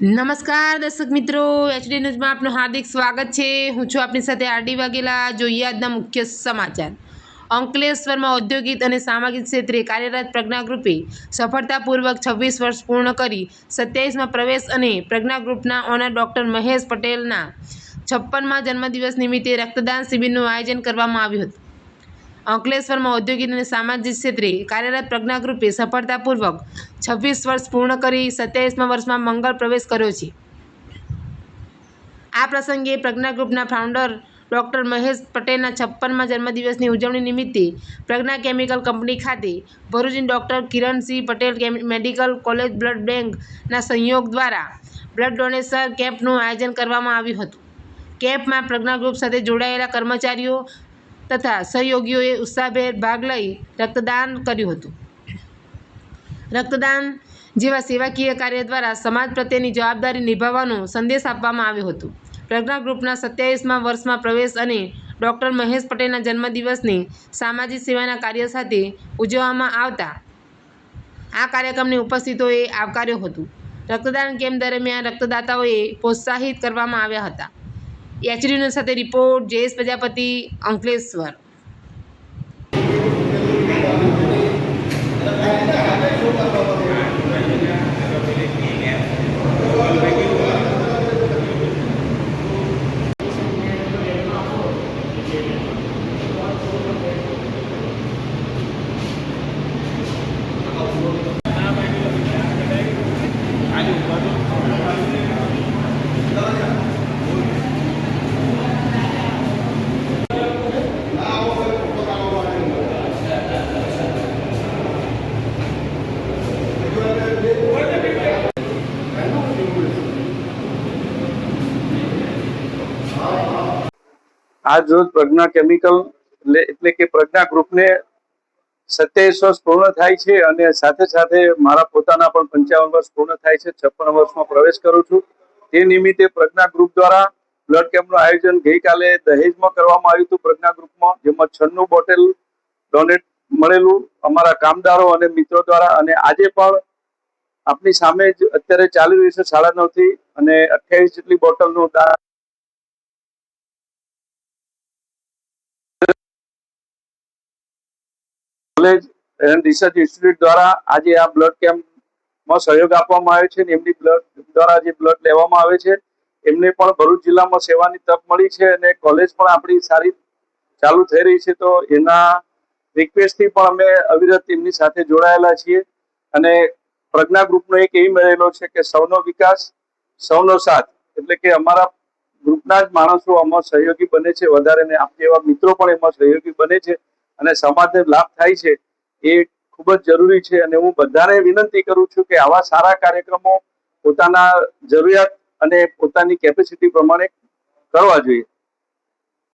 નમસ્કાર દર્શક મિત્રો, એચડી ન્યૂઝમાં આપનું હાર્દિક સ્વાગત છે। હું છું આપની સાથે આરડી વાઘેલા। જોઈએ આજના મુખ્ય સમાચાર। અંકલેશ્વરમાં ઔદ્યોગિક અને સામાજિક ક્ષેત્રે કાર્યરત પ્રજ્ઞા ગ્રુપે સફળતાપૂર્વક 26 વર્ષ પૂર્ણ કરી 27માં પ્રવેશ અને પ્રજ્ઞા ગ્રુપના ઓનર ડોક્ટર મહેશ પટેલના 56મા જન્મદિવસ નિમિત્તે રક્તદાન શિબિરનું આયોજન કરવામાં આવ્યું હતું। અંકલેશ્વરમાં ઔદ્યોગિક અને સામાજિક ક્ષેત્રે કાર્યરત પ્રજ્ઞા ગ્રુપે સફળતાપૂર્વક 26 વર્ષ પૂર્ણ કરી 27મા વર્ષમાં મંગળ પ્રવેશ કર્યો છે। આ પ્રસંગે પ્રજ્ઞા ગ્રુપના ફાઉન્ડર ડોક્ટર મહેશ પટેલના 56મા જન્મદિવસની ઉજવણી નિમિત્તે પ્રજ્ઞા કેમિકલ કંપની ખાતે ભરૂચની doctor Kiransinh Patel medical college blood બેંકના સહયોગ દ્વારા બ્લડ ડોનેશન કેમ્પનું આયોજન કરવામાં આવ્યું હતું। કેમ્પમાં પ્રજ્ઞા ગ્રુપ સાથે જોડાયેલા કર્મચારીઓ તથા સહયોગીઓએ ઉત્સાહભેર ભાગ લઈ રક્તદાન કર્યું હતું। રક્તદાન જેવા સેવાકીય કાર્ય દ્વારા સમાજ પ્રત્યેની જવાબદારી નિભાવવાનો સંદેશ આપવામાં આવ્યો હતો। પ્રજ્ઞા ગ્રુપના 27મા વર્ષમાં પ્રવેશ અને ડોક્ટર મહેશ પટેલના જન્મદિવસને સામાજિક સેવાના કાર્ય સાથે ઉજવવામાં આવતા આ કાર્યક્રમની ઉપસ્થિતોએ આવકાર્યો હતો। રક્તદાન કેમ્પ દરમિયાન રક્તદાતાઓએ પ્રોત્સાહિત કરવામાં આવ્યા હતા। એચડી ન્યૂઝ સાથે રિપોર્ટ જયેશ પ્રજાપતિ, અંકલેશ્વર। આજ રોજ પ્રજ્ઞા કેમિકલ એટલે કે પ્રજ્ઞા ગ્રુપને 27 વર્ષ પૂર્ણ થાય છે અને સાથે સાથે મારા પોતાના પણ 55 વર્ષ પૂર્ણ થાય છે। 56 વર્ષમાં પ્રવેશ કરું છું। તે નિમિત્તે પ્રજ્ઞા ગ્રુપ દ્વારા બ્લડ કેમ્પનું આયોજન ગઈકાલે દહેજમાં કરવામાં આવ્યું હતું। પ્રજ્ઞા ગ્રુપમાં જેમાં 96 બોટલ ડોનેટ મળેલું અમારા કામદારો અને મિત્રો દ્વારા, અને આજે પણ આપની સામે જ અત્યારે ચાલી રહ્યું છે 9:30 થી અને 28 જેટલી બોટલનું દાન કોલેજ એન્ડ રિસર્ચ ઇન્સ્ટિટ્યૂટ દ્વારા આજે આ બ્લડ કેમ્પમાં સહયોગ આપવામાં આવે છે। એમની બ્લડ દ્વારા જે બ્લડ લેવામાં આવે છે એમને પણ ભરૂચ જિલ્લામાં સેવાની તક મળી છે અને કોલેજ પણ આપણી સારી ચાલુ થઈ રહી છે। તો એના રિક્વેસ્ટથી પણ અમે અવિરત એમની સાથે જોડાયેલા છીએ અને પ્રજ્ઞા ગ્રુપનો એક એમ રહેલો છે કે સૌનો વિકાસ સૌનો સાથ, એટલે કે અમારા ગ્રુપના જ માણસો આમાં સહયોગી બને છે વધારે, ને આપ જેવા મિત્રો પણ એમાં સહયોગી બને છે અને સમાજને લાભ થાય છે એ ખૂબ જ જરૂરી છે। અને હું બધાને વિનંતી કરું છું કે આવા સારા કાર્યક્રમો પોતાના જરૂરિયાત અને પોતાની કેપેસિટી પ્રમાણે કરવા જોઈએ।